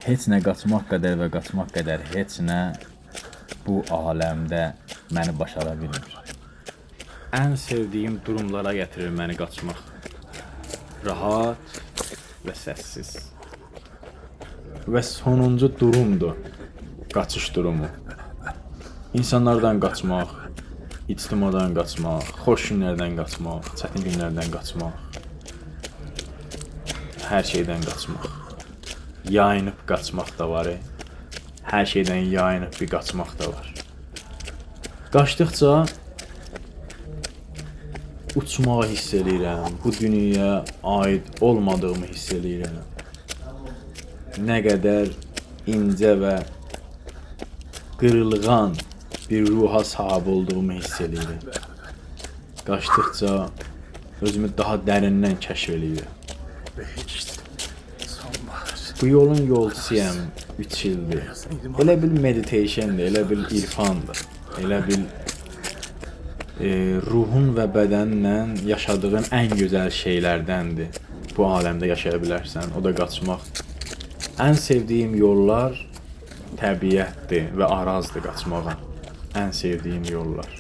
Heç nə qaçmaq qədər və qaçmaq qədər heç nə bu aləmdə məni başara bilmir. Ən sevdiyim durumlara gətirir məni qaçmaq. Rahat və səssiz. Və sonuncu durumdur qaçış durumu. İnsanlardan qaçmaq, ictimadan qaçmaq, xoş günlərdən qaçmaq, çətin günlərdən qaçmaq. Hər şeydən qaçmaq. Yayınıb qaçmaq da var. Hər şeydən yayınıb bir qaçmaq da var. Qaçdıqca uçmağı hiss eləyirəm. Bu dünyaya aid olmadığımı hiss eləyirəm. Nə qədər incə və qırılğan bir ruha sahib olduğumu hiss eləyirəm. Qaçdıqca özümü daha dərindən kəşf eləyirəm. Bu yolun yolçusuyam 3 ildir. Elə bil meditationdır, elə bil irfandır. Elə bil ruhun və bədənlə yaşadığın ən gözəl şeylərdəndir. Bu aləmdə yaşaya bilərsən, o da qaçmaq. Ən sevdiyim yollar təbiətdir və arazdır qaçmağa. Ən sevdiyim yollar.